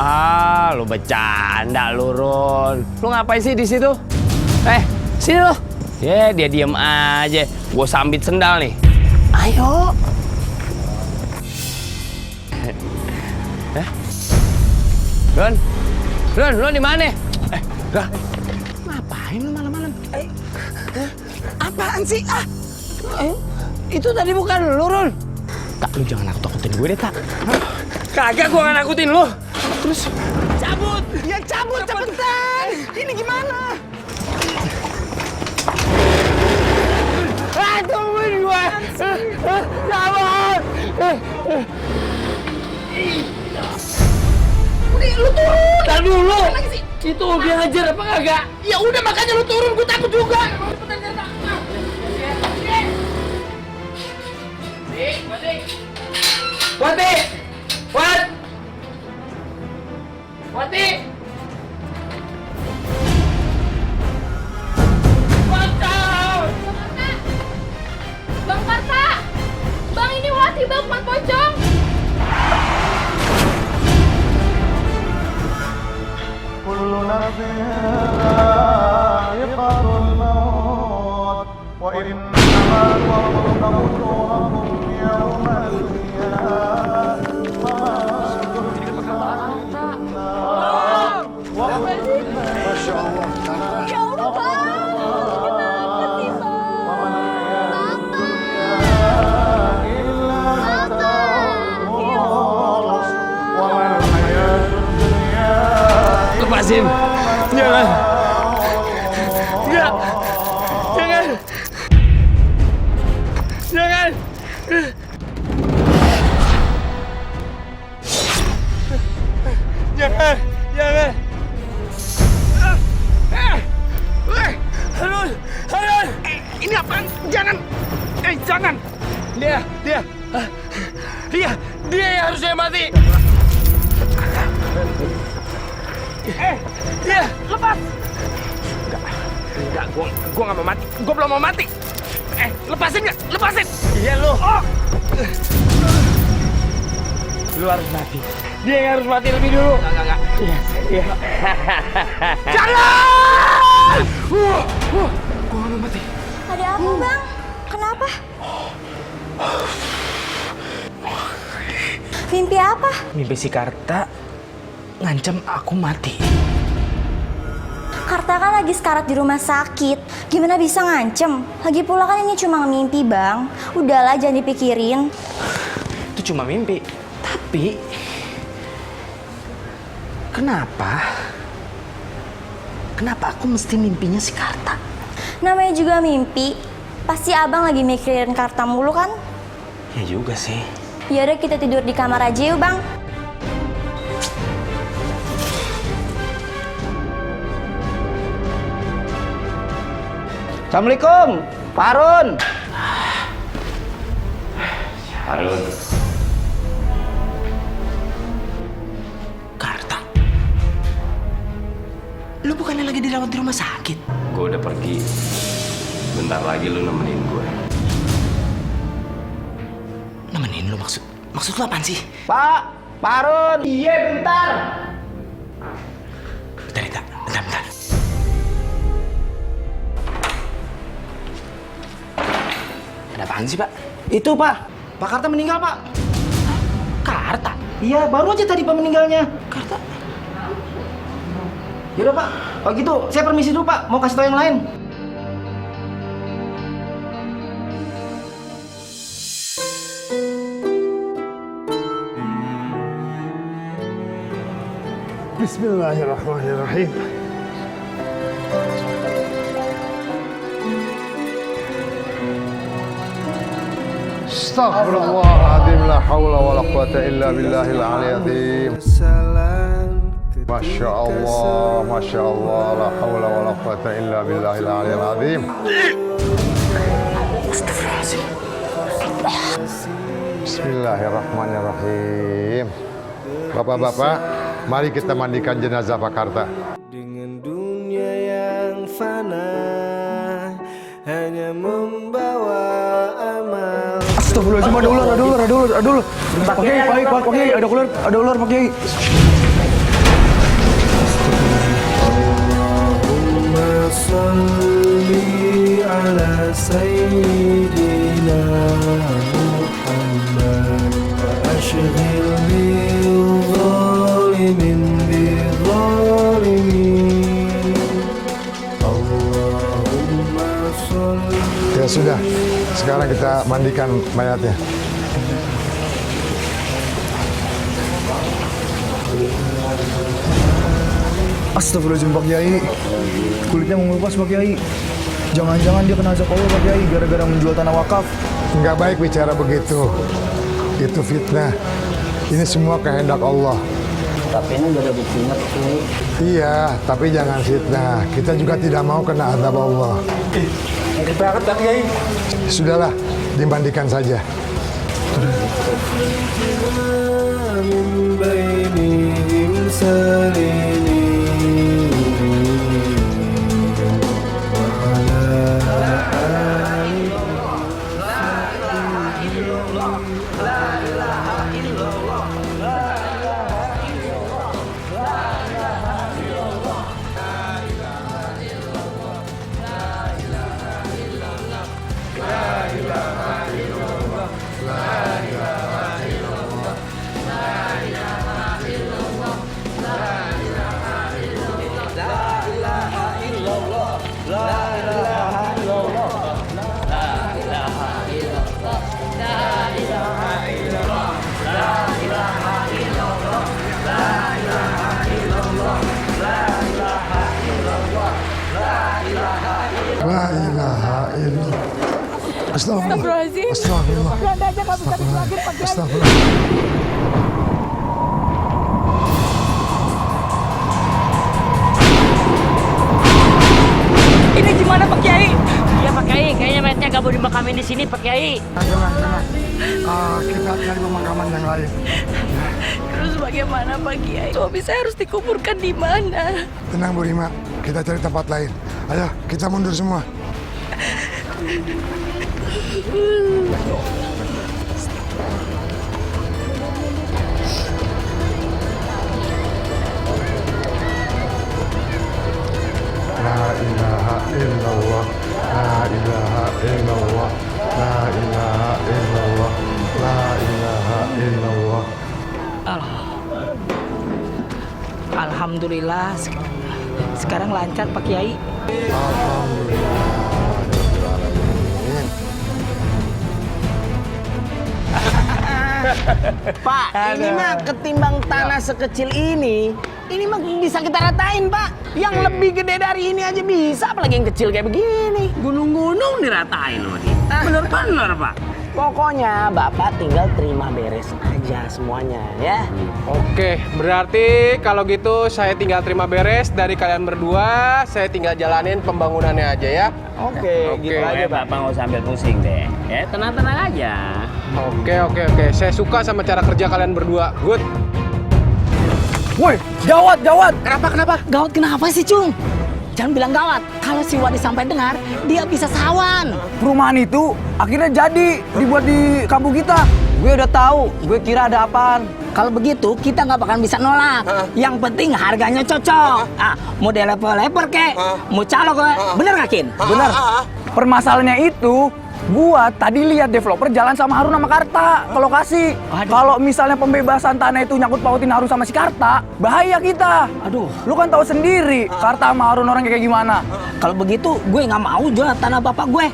Ah, lu bercanda lu, Run. Lu ngapain sih di situ? Sini lu. Ya, dia diem aja. Gua sambit sendal nih. Ayo. Run, lu di mana? Ngapain lu malam-malam? Apaan sih? Itu tadi bukan lu, Run. Tak, lu jangan nakut-nakutin gue deh, Tak. Kagak, gua nggak nakutin lu. Terus cabut. Ya cabut cepetan. Ini gimana? Tungguin gue. Cabut. Udah lu turun. Tar dulu. Itu dia ngajar apa kagak? Ya udah makanya lu turun, gue takut juga. Wati. Bang Karta! Bang, ini Wati, Bang, bukan pocong! كل نفس ذائقة الموت وإنما توفون أجوركم يوم القيامة ما شاء الله Ya Allah, Bang! Kenapa sih, Bang? Lepasin. Jangan. Enggak. Jangan. Jangan. Jangan. Jangan. Harun. Ini apaan? Jangan. Jangan. Dia yang harusnya mati. Dia Lepas. Enggak, gua nggak mau mati. Gua belum mau mati. Lepasin nggak? Lepasin. Iya lu. Oh. Lu harus mati. Dia yang harus mati lebih dulu. Enggak. Iya. Jangan! Gua nggak mau mati. Ada apa, Bang? Kenapa? Mimpi apa? Mimpi si Karta ngancam aku mati. Karta kan lagi sekarat di rumah sakit. Gimana bisa ngancem? Lagi pula kan ini cuma mimpi, Bang. Udahlah, jangan dipikirin. Itu cuma mimpi. Tapi kenapa aku mesti mimpinya si Karta? Namanya juga mimpi. Pasti Abang lagi mikirin Karta mulu kan? Ya juga sih. Yaudah, kita tidur di kamar aja yuk, Bang. Assalamualaikum, Pak Harun. Harun. Karta. Lu bukannya lagi dirawat di rumah sakit? Gue udah pergi. Bentar lagi lu nemenin gue. Nemenin lu maksud lu apaan sih? Pak Harun. Iya, bentar. Bentar. Ada apaan sih, Pak? Itu, Pak. Pak Karta meninggal, Pak. Karta? Iya, baru aja tadi Pak meninggalnya. Karta? Yaudah, Pak. Kalau gitu, saya permisi dulu, Pak. Mau kasih tahu yang lain. Bismillahirrahmanirrahim. Astaghfirullahaladzim, la hawla wa la quwata illa billahil aliyadzim. Masya Allah, la hawla wa la quwata illa billahil aliyadzim. Bismillahirrahmanirrahim. Bapak-bapak, mari kita mandikan jenazah Pak Karta. Dengan dunia yang fana hanya membawa amal. Astagfirullahaladzim, ada ular. Pak Kiai, Pak Kiai, ada ular Pak Kiai. Allahumma salli ala sayyidina Muhammad wa ashghil bil zalimin bil zalimin. Allahumma salli. Ya sudah, sekarang kita mandikan mayatnya. Astagfirullahaladzim Pak Kiai. Kulitnya mengelupas Pak Kiai. Jangan-jangan dia kena azab Allah Pak Kiai gara-gara menjual tanah wakaf. Nggak baik bicara begitu. Itu fitnah. Ini semua kehendak Allah. Tapi ini nggak ada buktinya Pak Kiai. Iya, tapi jangan fitnah. Kita juga tidak mau kena azab Allah. Ngeri banget Pak Kiai. Sudahlah, dimandikan saja. Min bainihim salini wa ala La ilaha illallah. Astagfirullahaladzim. Astagfirullah. Astagfirullah. Ini gimana Pak Kiai? Iya Pak Kiai, kayaknya mayatnya gak mau dimakamin di sini Pak Kiai. Jangan. Kita cari pemakaman yang lain. Terus bagaimana Pak Kiai? Suami saya harus dikuburkan di mana? Tenang Bu Rima, kita cari tempat lain. Ayo, kita mundur semua. La ilaha illallah. La ilaha illallah. La ilaha illallah. La ilaha illallah. Alhamdulillah, sekarang lancar Pak Kiai. Pak, ini mah ketimbang tanah sekecil ini mah bisa kita ratain, Pak. Yang lebih gede dari ini aja bisa, apalagi yang kecil kayak begini. Gunung-gunung diratain sama dia. Bener-bener, Pak. Pokoknya Bapak tinggal terima beres aja semuanya, ya. Oke, berarti kalau gitu saya tinggal terima beres dari kalian berdua. Saya tinggal jalanin pembangunannya aja ya. Oke, gitu aja, Pak. Bapak nggak usah ambil pusing deh. Ya, tenang-tenang aja. Oke. Saya suka sama cara kerja kalian berdua. Good. Woi, gawat. Kenapa? Gawat kenapa sih, Cung? Jangan bilang gawat. Kalau si Wadi sampai dengar, dia bisa sawan. Perumahan itu akhirnya jadi dibuat di kampung kita. Gue udah tahu, gue kira ada apaan. Kalau begitu, kita nggak bakalan bisa nolak. Yang penting harganya cocok. Mau leper kek, mau calok kek. Bener nggak, Kin? Bener. Permasalahannya itu, gua tadi lihat developer jalan sama Harun sama Karta ke lokasi. Kalau misalnya pembebasan tanah itu nyangkut pautin Harun sama si Karta, bahaya kita. Aduh, Lu kan tahu sendiri, Karta sama Harun orangnya kayak gimana. kalau begitu gue nggak mau jual tanah bapak gue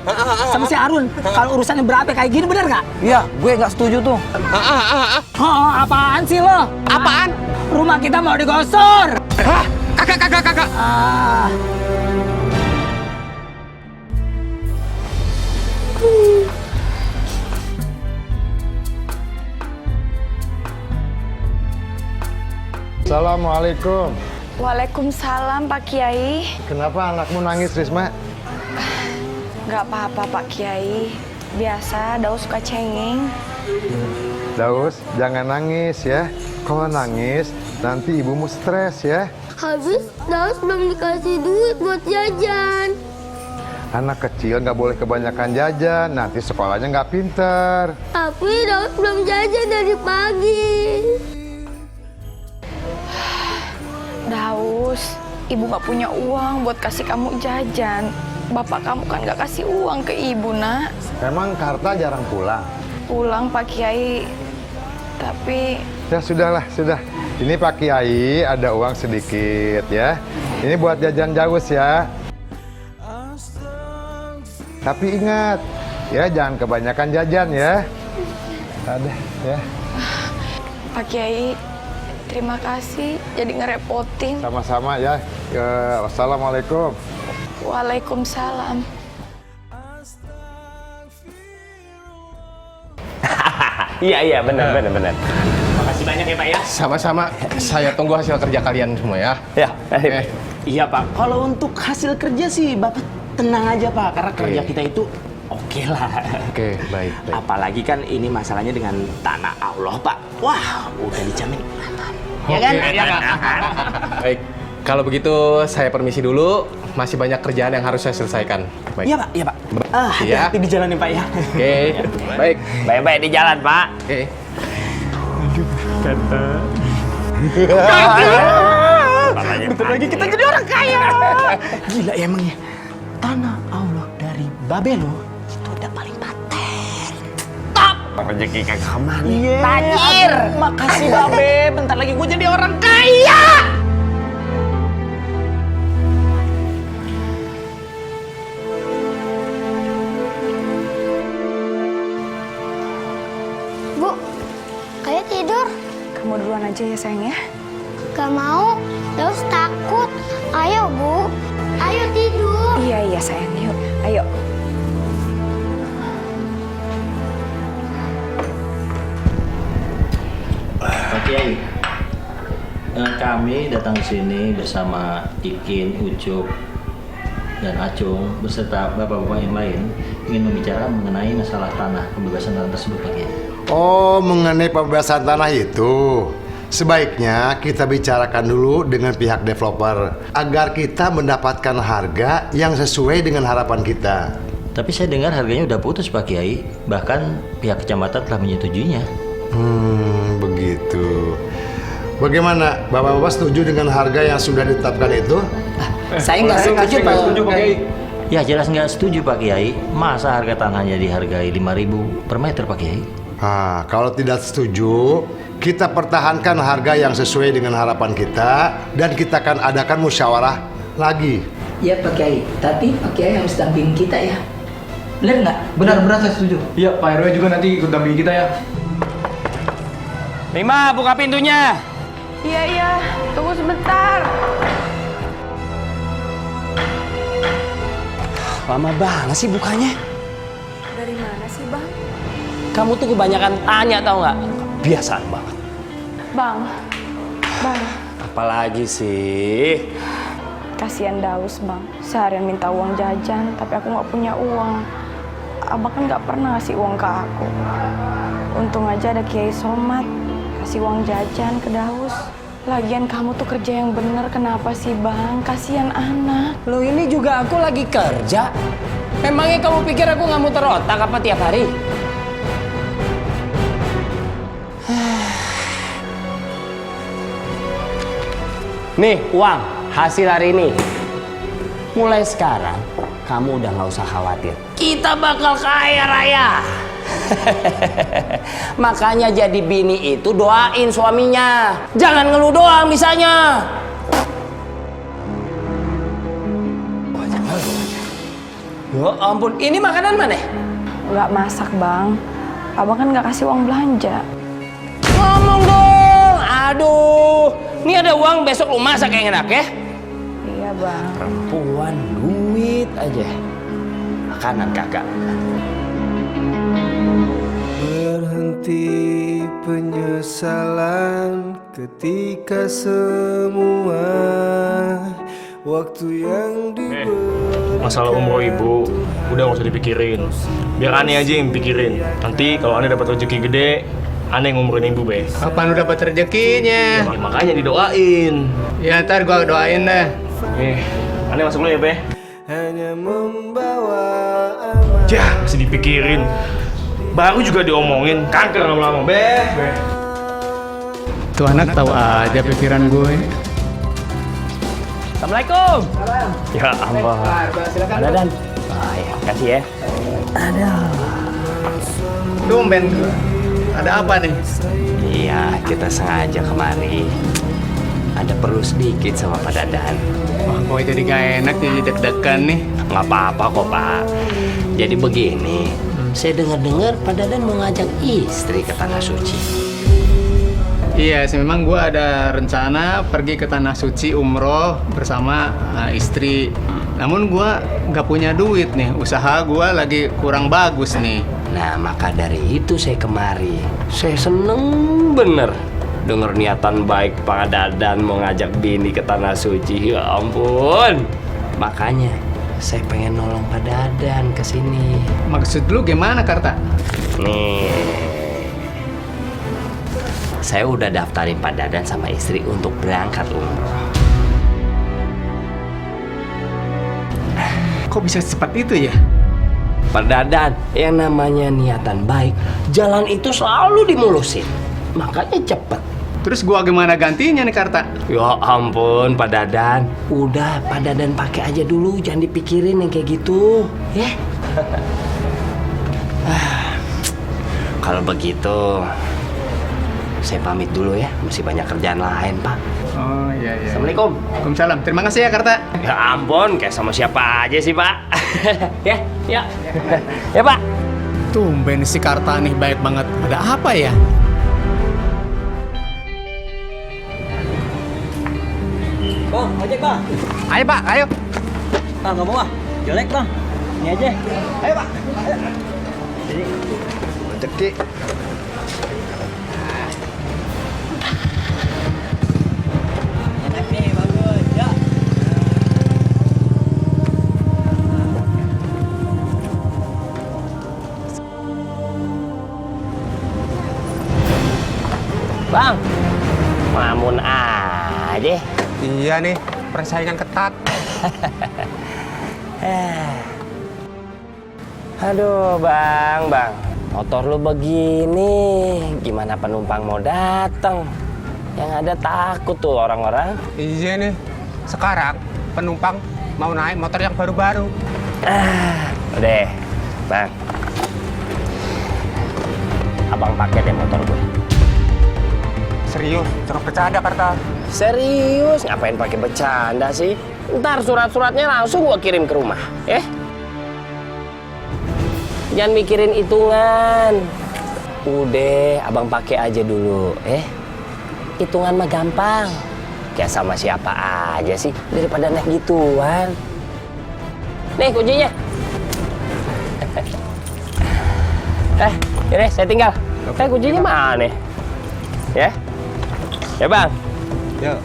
sama si Harun. Kalau urusannya berapa kayak gini, bener nggak? Iya, gue nggak setuju tuh. Oh, apaan sih lo? Apaan? Rumah kita mau digosor. Hah? Kakak. Assalamualaikum. Waalaikumsalam Pak Kiai. Kenapa anakmu nangis, Risma? Gak apa-apa Pak Kiai. Biasa Daus suka cengeng. Daus, jangan nangis ya. Kalau nangis, nanti ibumu stres ya. Habis Daus belum dikasih duit buat jajan. Anak kecil nggak boleh kebanyakan jajan, nanti sekolahnya nggak pinter. Tapi Daus belum jajan dari pagi. Daus, ibu nggak punya uang buat kasih kamu jajan. Bapak kamu kan nggak kasih uang ke ibu, nak. Emang Karta jarang pulang? Pulang Pak Kiai, tapi Ya sudahlah, sudah. Ini Pak Kiai ada uang sedikit ya. Ini buat jajan Daus ya. Tapi ingat, ya jangan kebanyakan jajan ya. Ada ya. Pak Kiai, terima kasih jadi ngerepotin. Sama-sama ya. Wassalamualaikum. Waalaikumsalam. Iya, benar. Makasih banyak ya, Pak ya. Sama-sama. Saya tunggu hasil kerja kalian semua ya. Ya. Iya Pak, kalau untuk hasil kerja sih Bapak tenang aja Pak, karena kerja kita itu oke lah. Oke, baik. Apalagi kan ini masalahnya dengan tanah Allah Pak. Wah, udah dijamin aman. Ya kan? Iya, baik. Kalau begitu saya permisi dulu. Masih banyak kerjaan yang harus saya selesaikan. Baik. Iya Pak, iya Pak. Hati-hati di jalan nih Pak ya. Oke, baik. Baik-baik di jalan, Pak. Oke. Bentar lagi kita jadi orang kaya. Gila ya emangnya. Tanah Allah dari Babelo itu udah paling paten. Top. Rezeki kagak kemana. Iya. Tajir. Makasih Babe. Bentar lagi gue jadi orang kaya. Bu, kayak tidur. Kamu duluan aja ya sayang ya. Gak mau, Daus takut. Ayo Bu, ayo tidur. Iya sayang, yuk. Ayo. Pak Kiai, kami datang ke sini bersama Ikin, Ucup, dan Acung beserta bapak-bapak yang lain ingin membicarakan mengenai masalah tanah, pembebasan tanah tersebut, Pak Kiai. Oh, mengenai pembebasan tanah itu, sebaiknya kita bicarakan dulu dengan pihak developer agar kita mendapatkan harga yang sesuai dengan harapan kita. Tapi saya dengar harganya udah putus, Pak Kiai. Bahkan pihak kecamatan telah menyetujuinya. Begitu. Bagaimana? Bapak-bapak setuju dengan harga yang sudah ditetapkan itu? Saya nggak setuju Pak Kiai. Ya jelas nggak setuju, Pak Kiai. Masa harga tanahnya dihargai 5.000 per meter, Pak Kiai? Nah, kalau tidak setuju, kita pertahankan harga yang sesuai dengan harapan kita dan kita akan adakan musyawarah lagi. Iya Pak Kiai, tapi Pak Kiai harus dampingin kita ya. Benar nggak? Benar saya setuju. Iya, Pak RW juga nanti ikut dampingi kita ya. Bima, buka pintunya. Iya, tunggu sebentar. Lama banget sih bukanya. Dari mana sih, Bang? Kamu tuh kebanyakan tanya, tau nggak? Biasaan banget. Bang. Apalagi sih? Kasihan Daus, Bang. Seharian minta uang jajan, tapi aku nggak punya uang. Abang kan nggak pernah ngasih uang ke aku. Untung aja ada Kiai Somad kasih uang jajan ke Daus. Lagian kamu tuh kerja yang bener, kenapa sih Bang? Kasihan anak. Loh ini juga aku lagi kerja. Emangnya kamu pikir aku nggak muter otak apa tiap hari? Nih uang hasil hari ini. Mulai sekarang kamu udah nggak usah khawatir. Kita bakal kaya raya. Makanya jadi bini itu doain suaminya. Jangan ngeluh doang bisanya. Ya ampun, ini makanan mana? Nggak masak, Bang. Abang kan nggak kasih uang belanja. Ngomong dong. Aduh, ini ada uang besok lu masak yang enak ya? Iya, Bang. Perempuan duit aja. Makanan kagak. Berhenti penyesalan ketika semua waktu yang masalah umroh ibu udah nggak usah dipikirin, biar aneh aja yang pikirin. Nanti kalau aneh dapat rezeki gede, aneh ngumurin ibu be. Kapan lu dapat rezekinya? Ya, makanya didoain. Ya ntar gua doain deh. Aneh masuk dulu ya be. hanya membawa aman. Yah, masih dipikirin. Baru juga diomongin, kanker lama-lama. Tuh anak tahu aja pikiran gue. Assalamualaikum. Ya ampun. Silakan. Ada Dan. Ah ya, kasih ya. Tumben. Ada apa nih? Iya, kita sengaja kemari. Ada perlu sedikit sama Pak Dadan. Wah, gue jadi gak enak jadi deg-degan nih. Nggak apa-apa kok, Pak. Jadi begini, saya dengar-dengar Pak Dadan mau ngajak istri ke Tanah Suci. Iya sih, memang gue ada rencana pergi ke Tanah Suci umroh bersama istri. Namun gue nggak punya duit nih, usaha gue lagi kurang bagus nih. Nah, maka dari itu saya kemari. Saya seneng bener denger niatan baik Pak Dadan mau ngajak bini ke Tanah Suci. Ya ampun. Makanya saya pengen nolong Pak Dadan ke sini. Maksud lu gimana, Karta? Nih, saya udah daftarin Pak Dadan sama istri untuk berangkat umroh. Kok bisa secepat itu ya? Pak Dadan, yang namanya niatan baik, jalan itu selalu dimulusin. Makanya cepet. Terus gua gimana gantinya nih, Karta? Ya ampun, Pak Dadan. Udah, Pak Dadan pakai aja dulu, jangan dipikirin yang kayak gitu. Ya. Kalau begitu, saya pamit dulu ya. Masih banyak kerjaan lain, Pak. Oh iya. Assalamualaikum. Waalaikumsalam. Terima kasih ya, Karta. Ya ampun, kayak sama siapa aja sih, Pak. Ya. Ya, Pak. Tumben si Karta nih baik banget. Ada apa ya? Bang, ojek bang. Ayo, Pak, ayo. Ah, nggak mau ah. Jelek bang. Ini aja. Ayo pak. Ayo. Rezeki. Enak nih, bagus. Ya. Bang, mamun aja. Iya nih, persaingan ketat. Aduh, Bang. Motor lu begini, gimana penumpang mau datang? Yang ada takut tuh orang-orang. Iya nih, sekarang penumpang mau naik motor yang baru-baru. Udah, Bang. Abang pakai deh motor gue. Serius, terus bercanda Karta. Serius, ngapain pakai bercanda sih? Ntar surat-suratnya langsung gua kirim ke rumah, ya? Jangan mikirin hitungan. Udah, abang pakai aja dulu, Hitungan mah gampang. Kayak sama siapa aja sih, daripada naik gituan. Nih kuncinya. Ini saya tinggal. Kuncinya mana? Ya? Ya, Bang. Yuk.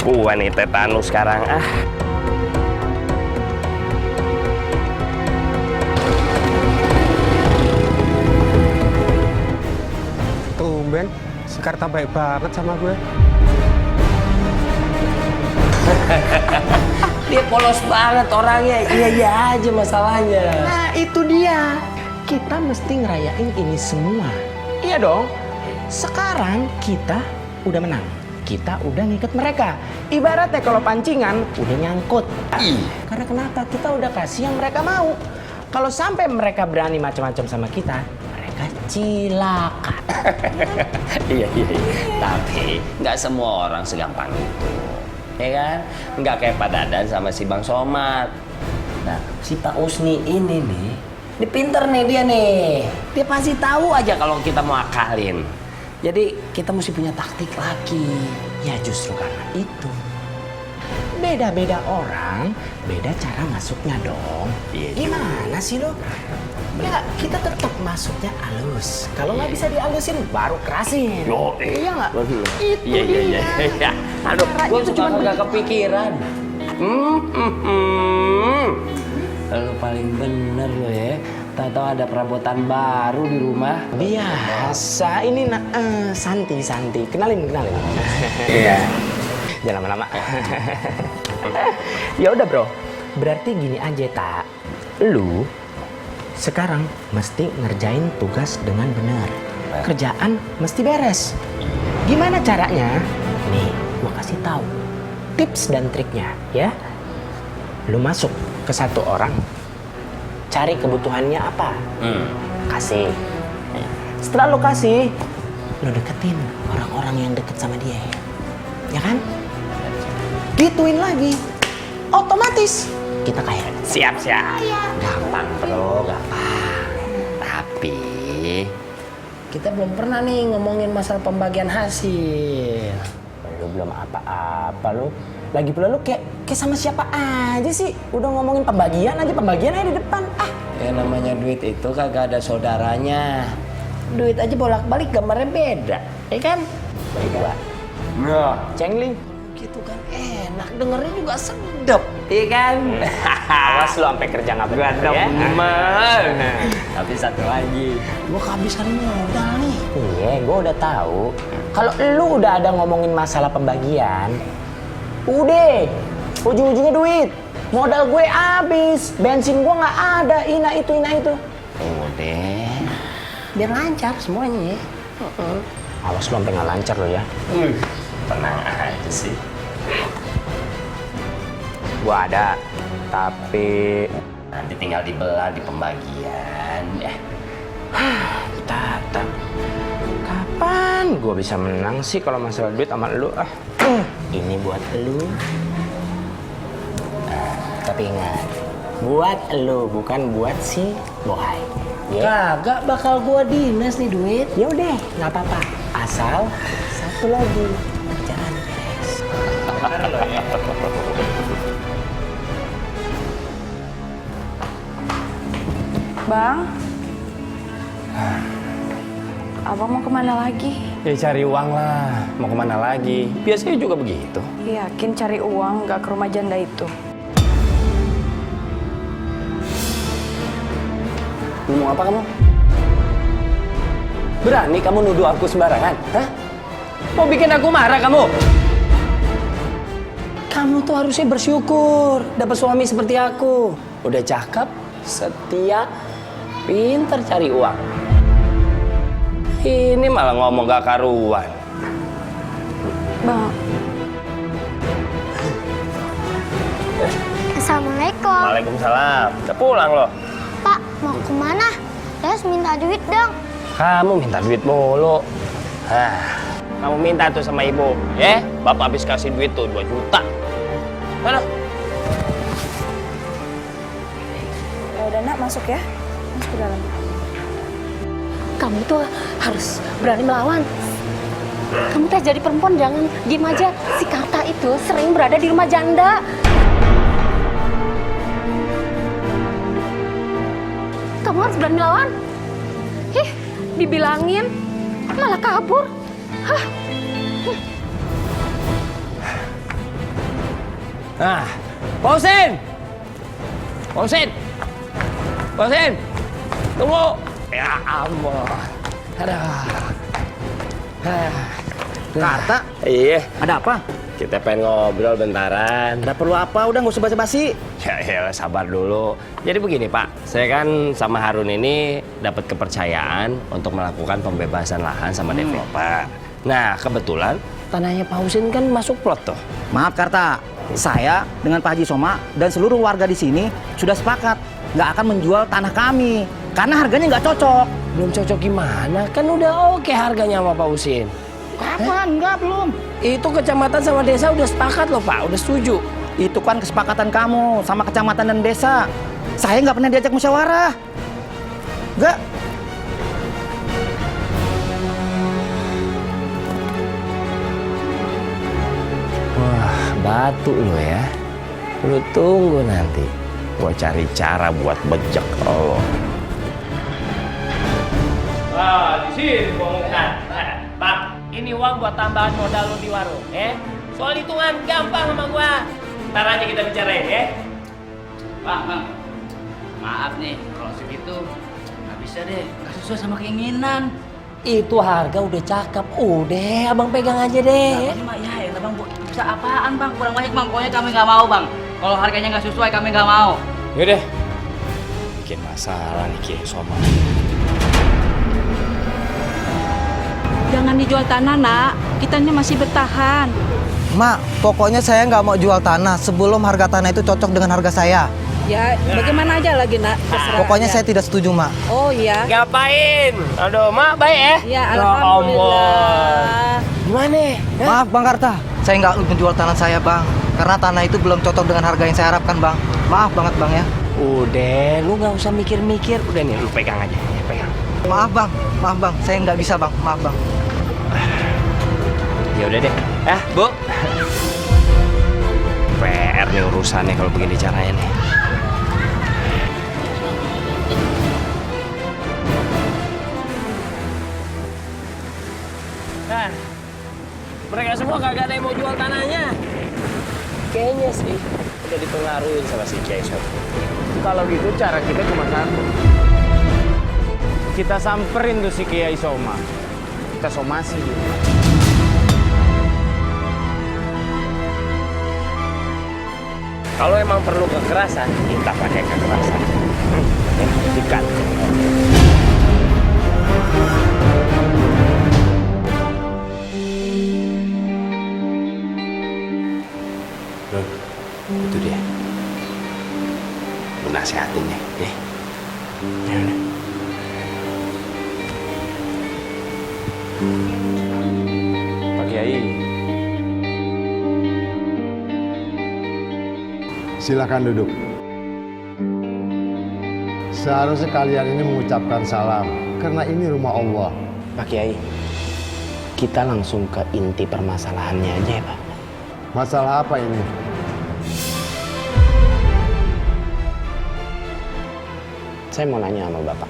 Gua nih tetanus sekarang Tumben, si Karta baik banget sama gue. Dia polos banget orangnya. Iya aja masalahnya. Nah itu dia. Kita mesti ngerayain ini semua. Iya dong. Sekarang kita udah menang. Kita udah ngikat mereka. Ibaratnya kalau pancingan udah nyangkut. Karena kenapa? Kita udah kasih yang mereka mau. Kalau sampai mereka berani macam-macam sama kita, mereka cilaka. Iya. Tapi nggak semua orang segampang itu. Ya kan? Nggak kayak Pak Dadan sama si Bang Somad. Nah, si Pak Usni ini nih, dia pinter nih dia nih. Dia pasti tahu aja kalau kita mau akalin. Jadi kita mesti punya taktik lagi. Ya justru karena itu. Beda-beda orang, beda cara masuknya dong. Iya, Gimana sih lo? Ya kita tetap masuknya halus. Kalau nggak bisa dihalusin, baru kerasin. Iya nggak? Itu Iya. Aduh, gue tuh cuma nggak kepikiran. Lu paling bener lo ya. Tahu-tahu ada perabotan baru di rumah. Biasa, ini Santi. Kenalin. Iya. Jangan lama-lama. Ya udah bro, berarti gini aja tak. Lu sekarang mesti ngerjain tugas dengan benar. Kerjaan mesti beres. Gimana caranya? Nih, gua kasih tahu tips dan triknya ya. Lu masuk ke satu orang, cari kebutuhannya apa, kasih. Setelah lu kasih, lu deketin orang-orang yang deket sama dia, ya kan? Gituin lagi, otomatis kita kaya. Siap. Gampang bro, gampang. Tapi kita belum pernah nih ngomongin masalah pembagian hasil. Lu belum apa-apa lu. Lagi pula lu kayak sama siapa aja sih? Udah ngomongin pembagian aja di depan. Yang namanya duit itu kagak ada saudaranya. Duit aja bolak-balik gambarnya beda, ya kan? Baik gua. Nah, Cengling. gitu kan enak, dengernya juga sedep, ya kan? Awas lu sampai kerja nggak bener ya. Tapi satu lagi, gua kehabisan modal nih. Iya, gua udah tahu. Kalau lu udah ada ngomongin masalah pembagian, udah ujung-ujungnya duit. Modal gue habis, bensin gua nggak ada, ina itu. Udah, biar lancar semuanya. Awas lu sampai nggak lancar lo ya. Tenang aja sih. Gua ada, tapi Nanti tinggal dibelah di pembagian ya. Tata, kapan gua bisa menang sih kalau masalah duit sama lu? Ini buat lu. Tapi ingat, buat lu bukan buat si Bohai. Kagak bakal gua dinas nih duit. Ya udah, nggak apa-apa. Asal satu lagi, jangan beres. Bang, abang mau kemana lagi? Ya cari uang lah. Mau kemana lagi? Biasanya juga begitu. Yakin cari uang gak ke rumah janda itu? Ngomong apa kamu? Berani kamu nuduh aku sembarangan? Hah? Mau bikin aku marah kamu? Kamu tuh harusnya bersyukur dapat suami seperti aku. Udah cakep, setia, pinter cari uang. Ini malah ngomong gak karuan. Bang. Assalamualaikum. Waalaikumsalam. Udah pulang loh. Pak, mau kemana? Des minta duit dong. Kamu minta duit mulu. Kamu minta tuh sama ibu, ya? Bapak habis kasih duit tuh 2 juta. Mana? Ya udah nak, masuk ya. Masuk ke dalam. Kamu tuh harus berani melawan. Kamu teh jadi perempuan jangan diem aja. Si Karta itu sering berada di rumah janda. Kamu harus berani melawan. Dibilangin malah kabur. Nah, Pausin! Tunggu! Ya ampun. Karta? Iya. Ada apa? Kita pengen ngobrol bentaran. Ada perlu apa? Udah nggak usah basa-basi. Ya, sabar dulu. Jadi begini Pak, saya kan sama Harun ini dapat kepercayaan untuk melakukan pembebasan lahan sama developer. Nah, kebetulan tanahnya Pak Husin kan masuk plot tuh. Maaf Karta, saya dengan Pak Haji Soma dan seluruh warga di sini sudah sepakat nggak akan menjual tanah kami karena harganya nggak cocok. Belum cocok gimana? Kan udah oke harganya sama Pak Husin. Kapan? Enggak, belum. Itu kecamatan sama desa udah sepakat loh Pak, udah setuju. Itu kan kesepakatan kamu sama kecamatan dan desa. Saya nggak pernah diajak musyawarah. Enggak. Wah, batu lo ya. Lu tunggu nanti. Gua cari cara buat bejek lo. Di sini ngomongkan. Pak, ini uang buat tambahan modal lo di warung, ya. Soal hitungan gampang sama gua. Ntar aja kita bicarain, ya. Pak, maaf nih, kalau segitu nggak bisa deh, nggak sesuai sama keinginan. Itu harga udah cakep, udah abang pegang aja deh. Namanya mah ya bang, bisa apaan bang? Kurang banyak bang, pokoknya kami nggak mau bang. Kalau harganya nggak sesuai kami nggak mau. Yaudah, bikin masalah nih Kiai Somad. Jangan dijual tanah, nak. Kitanya masih bertahan. Mak, pokoknya saya nggak mau jual tanah sebelum harga tanah itu cocok dengan harga saya. Ya, bagaimana aja lagi, nak. Terserah Pokoknya aja. saya tidak setuju, Mak. Oh iya. Ngapain? Aduh, Mak baik ya? Ya, alhamdulillah. Gimana? Maaf, Bang Karta. Saya nggak menjual tanah saya, Bang. Karena tanah itu belum cocok dengan harga yang saya harapkan, Bang. Maaf banget, Bang ya. Udah, lu nggak usah mikir-mikir. Udah nih, lu pegang aja. Ya, pegang. Maaf, Bang. Maaf, Bang. Saya nggak bisa, Bang. Maaf, Bang. Ya udah deh. Bu. PR nih urusannya kalau begini caranya nih. Nah, mereka semua kagak ada yang mau jual tanahnya. Kayaknya sih udah dipengaruhin sama si Kiai Somad. Kalau gitu cara kita cuma satu. Kita samperin tuh si Kiai Somad. Kita somasi. Kalau emang perlu kekerasan, kita pakai kekerasan. Buktikan. Itu dia. Lu nasihatin nih, ya. Ya udah. Pak Kiai. Silakan duduk. Seharusnya kalian ini mengucapkan salam karena ini rumah Allah. Pak Kiai, kita langsung ke inti permasalahannya aja ya, Pak. Masalah apa ini? Saya mau nanya sama Bapak.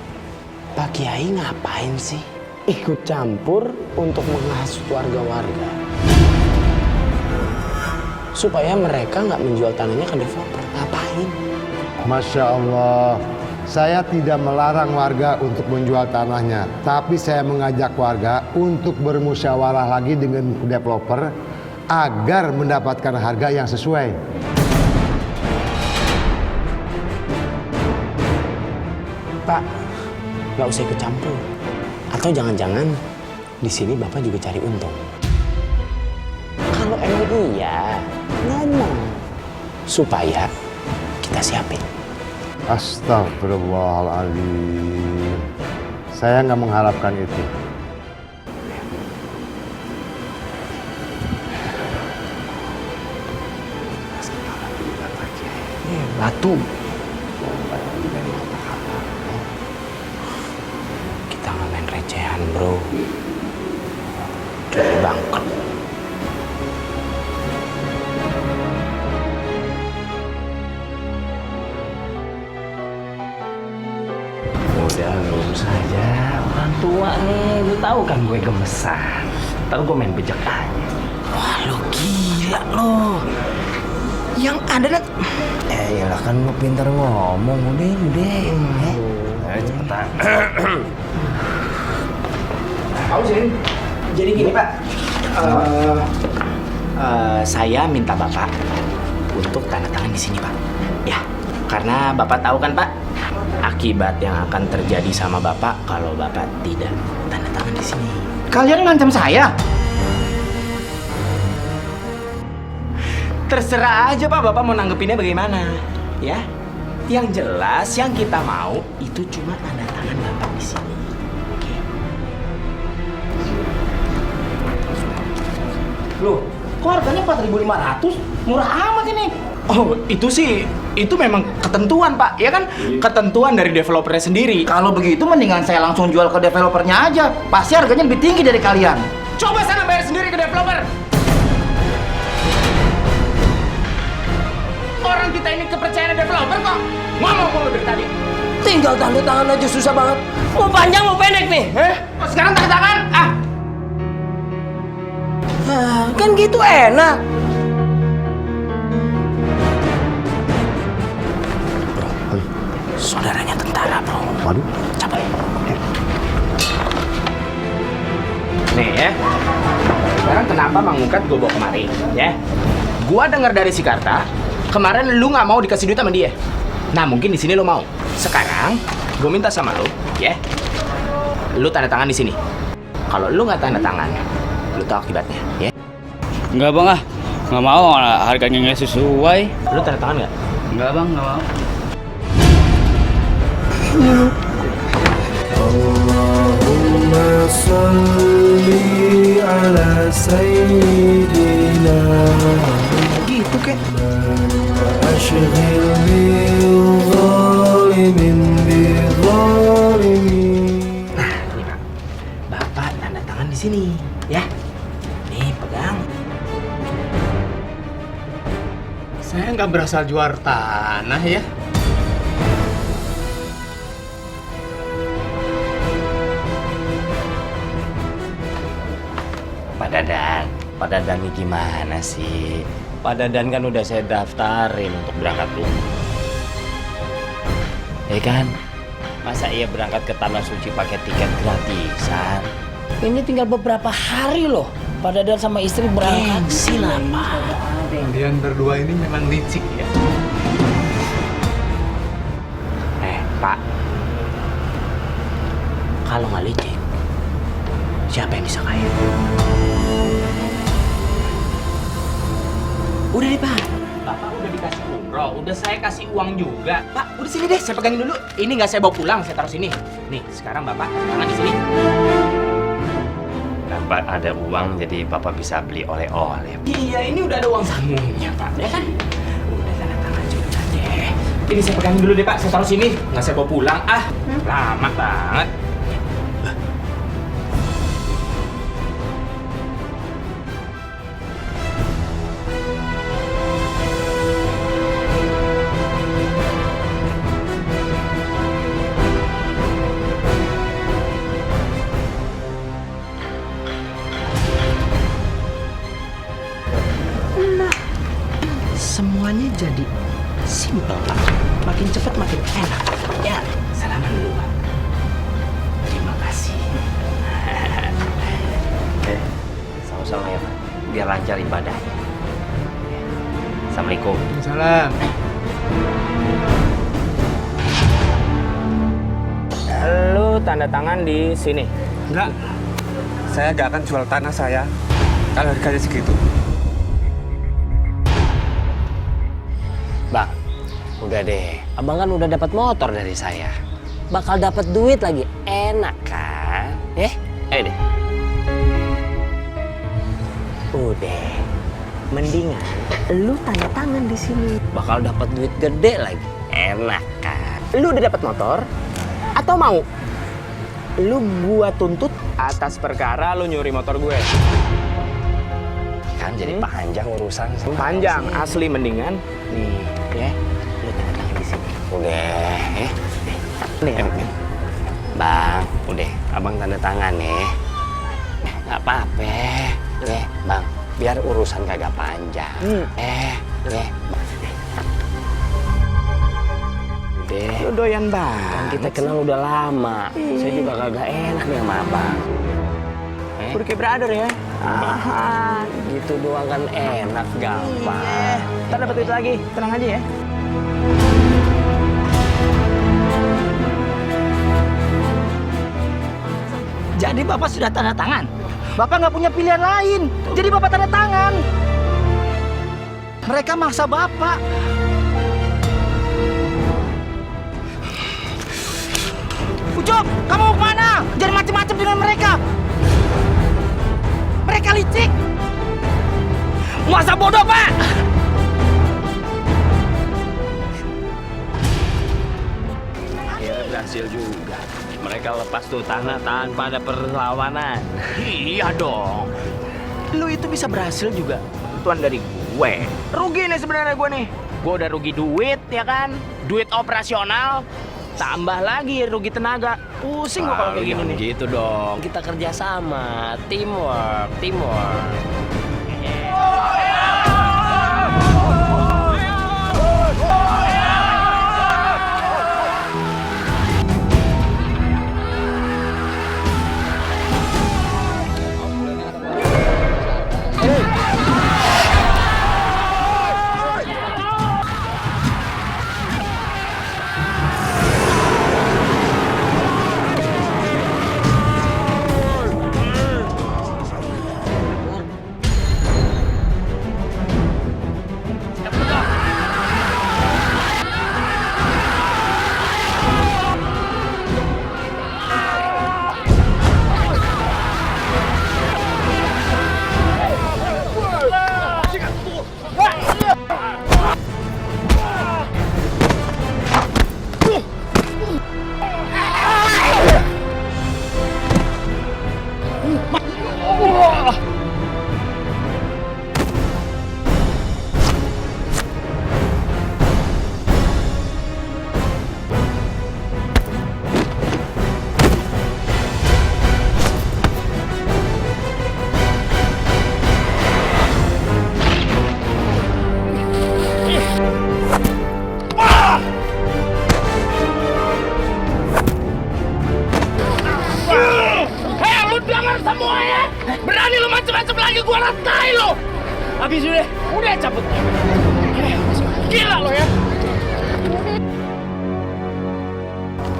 Pak Kiai ngapain sih ikut campur untuk menghasut warga-warga? Supaya mereka nggak menjual tanahnya ke developer. Ngapain? Masya Allah, saya tidak melarang warga untuk menjual tanahnya, tapi saya mengajak warga untuk bermusyawarah lagi dengan developer agar mendapatkan harga yang sesuai. Pak, nggak usah ikut campur. Atau jangan-jangan di sini Bapak juga cari untung. Kalau emang iya, ngomong supaya kita siapin. Astagfirullahaladzim. Saya nggak mengharapkan itu. Batu. Kita nggak main recehan, bro. Jadi bangkrut. Udah lurus aja, orang tua nih, lu tahu kan gue gemesan. Ntar gue main bejek aja. Wah, lo gila lo. Yang ada net. Yalah kan lu pintar ngomong, udah. Ayo cepetan. Pausin. Jadi gini Pak, saya minta Bapak untuk tanda tangan di sini Pak. Ya, karena Bapak tahu kan Pak, akibat yang akan terjadi sama Bapak kalau Bapak tidak tanda tangan di sini. Kalian ngancam saya? Terserah aja Pak, Bapak mau nanggepinnya bagaimana, ya? Yang jelas yang kita mau itu cuma tanda tangan Bapak di sini. Loh, kok harganya 4.500? Murah amat ini. Oh, itu sih, itu memang ketentuan Pak, ya kan? Ketentuan dari developernya sendiri. Kalau begitu mendingan saya langsung jual ke developernya aja. Pasti harganya lebih tinggi dari kalian. Coba sana bayar sendiri ke developer. Orang kita ini kepercayaan developer kok. Ngomong mulu dari tadi. Tinggal tanda tangan aja susah banget. Mau panjang mau pendek nih? Oh, sekarang tanda tangan. Kan gitu enak. Saudaranya tentara, bro. Waduh. Capek. Nih ya. sekarang kenapa Mang Mungkat gue bawa kemari, ya? Gua dengar dari si Karta, kemarin lu nggak mau dikasih duit sama dia. Nah, mungkin di sini lu mau. Sekarang, gue minta sama lu, ya, lu tanda tangan di sini. Kalau lu nggak tanda tangan, lu tahu akibatnya, ya? Enggak bang ah, nggak mau, harganya nggak sesuai. Lu tanda tangan nggak? Enggak bang, nggak mau. Allahumma salli ala sayyidina gitu kek. Ashghil bil zalimin bil zalimin. Nah, ini Pak. Bapak tanda tangan di sini, ya. Nih, pegang. Saya nggak berasal jual tanah ya. Pak Dadan ini gimana sih? Pak Dadan kan udah saya daftarin untuk berangkat dulu. Ya kan? Masa iya berangkat ke Tanah Suci pakai tiket gratisan? Ini tinggal beberapa hari loh. Pak Dadan sama istri berangkat. Gengsi lah, Pak. Kalian berdua ini memang licik ya. Pak. Kalau nggak licik, siapa yang bisa kaya? Udah deh, Pak. Bapak udah dikasih umroh, udah saya kasih uang juga. Pak, udah sini deh, saya pegangin dulu. Ini nggak saya bawa pulang, saya taruh sini. Nih, sekarang Bapak tangan di sini. Bapak ada uang jadi Bapak bisa beli oleh-oleh. Iya, ini udah ada uang sambungnya, Pak. Ya kan? Udah tanda tangan juga deh. Ini saya pegangin dulu deh, Pak. Saya taruh sini. Nggak saya bawa pulang. Lama banget. Semuanya jadi simpel, Pak. Makin cepat makin enak. Ya, salaman dulu, Pak. Terima kasih. Sama-sama ya Pak. Biar lancar ibadahnya. Assalamualaikum. Salam. Lu tanda tangan di sini. Enggak. Saya gak akan jual tanah saya kalau harganya segitu. Bang, udah deh. Abang kan udah dapat motor dari saya. Bakal dapat duit lagi. Enak kan? Ayo deh. Udah. Mendingan lu tanda tangan di sini. Bakal dapat duit gede lagi. Enak kan? Lu udah dapat motor atau mau lu gua tuntut atas perkara lu nyuri motor gue? Kan jadi panjang urusan. Panjang, asli. Mendingan nih, ya. Lu tanda tangan di sini. Udah, Nih, Bang, udah. Abang tanda tangan ya. Nggak apa-apa. Bang, biar urusan kagak panjang. Udah. Lu doyan banget. Kan kita kenal udah lama. Saya juga kagak enak nih sama abang. Udah kayak brother ya. Gitu doang kan enak, gampang. Ntar dapet duit lagi, tenang aja ya. Jadi Bapak sudah tanda tangan? Bapak nggak punya pilihan lain. Jadi Bapak tanda tangan. Mereka maksa Bapak. Ucup, kamu mau kemana? Jangan macem-macem dengan mereka. Mereka licik. Masa bodoh, Pak? Akhirnya berhasil juga. Mereka lepas tuh tanah tanpa ada perlawanan. Iya dong. Lu itu bisa berhasil juga bantuan dari gue. Rugi nih sebenarnya gue nih. Gue udah rugi duit ya kan? Duit operasional. Tambah lagi rugi tenaga. Pusing gue kalau kayak gini nih. Gitu dong. Kita kerja sama, teamwork. semua ya. Berani lu macem-macem lagi gua ratain lo. Habis udah cabut. Gila lo ya.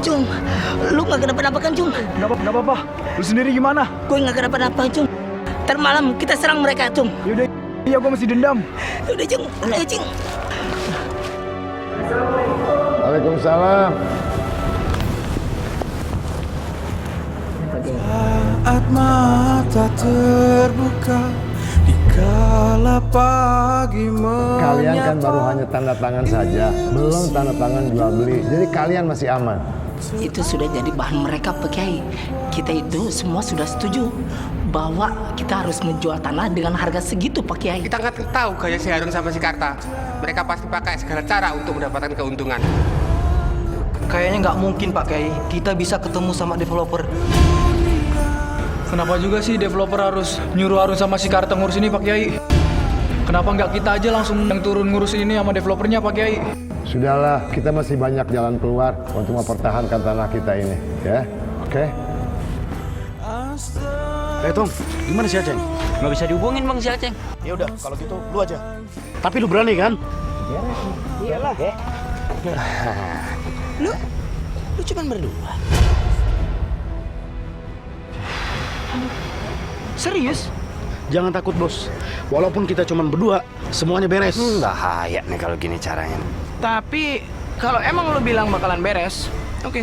Cung, lu nggak kenapa-napa kan, Cung? Kenapa apa? Lu sendiri gimana? Gue nggak kenapa-napa, Cung. Ntar malam kita serang mereka, Cung. Yaudah, iya gue masih dendam. Udah, Cung. Udah, Cung. Waalaikumsalam. Saat mata terbuka di kala pagi menyapa. Kalian kan baru hanya tanda tangan saja, belum tanda tangan jual beli. Jadi kalian masih aman. Itu sudah jadi bahan mereka, Pak Kiai. Kita itu semua sudah setuju bahwa kita harus menjual tanah dengan harga segitu, Pak Kiai. Kita nggak tahu kayak si Harun sama si Karta. Mereka pasti pakai segala cara untuk mendapatkan keuntungan. Kayaknya nggak mungkin Pak Kiai, kita bisa ketemu sama developer. Kenapa juga sih developer harus nyuruh Harun sama si Karta ngurus ini Pak Kiai? Kenapa nggak kita aja langsung yang turun ngurus ini sama developernya Pak Kiai? Sudahlah, kita masih banyak jalan keluar untuk mempertahankan tanah kita ini, ya. Oke? Tom, gimana si Aceng? Nggak bisa dihubungin Bang si Aceng. Ya udah, kalau gitu lu aja. Tapi lu berani kan? Iyalah. Lu cuman berdua. Serius? Jangan takut bos. Walaupun kita cuman berdua, semuanya beres. Bahaya nih kalau gini caranya. Tapi kalau emang lu bilang bakalan beres, oke.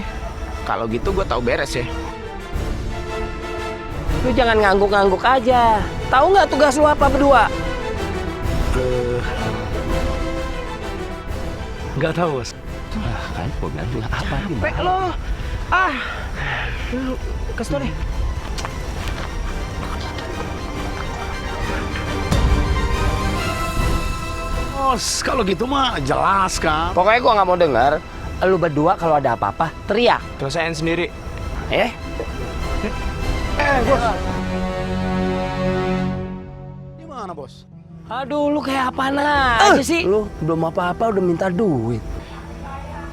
Kalau gitu gue tahu beres ya. Lu jangan ngangguk-ngangguk aja. Tahu nggak tugas lu apa berdua? Nggak tahu bos. Kan gue bilang juga apa nih? Pe lo, lu kasih tau deh. Bos, kalau gitu mah jelas kan. Pokoknya gua nggak mau dengar. Lu berdua kalau ada apa-apa teriak. Selesaiin sendiri. Bos. Gimana bos? Aduh, lu kayak apaan aja sih? Lu belum apa-apa udah minta duit.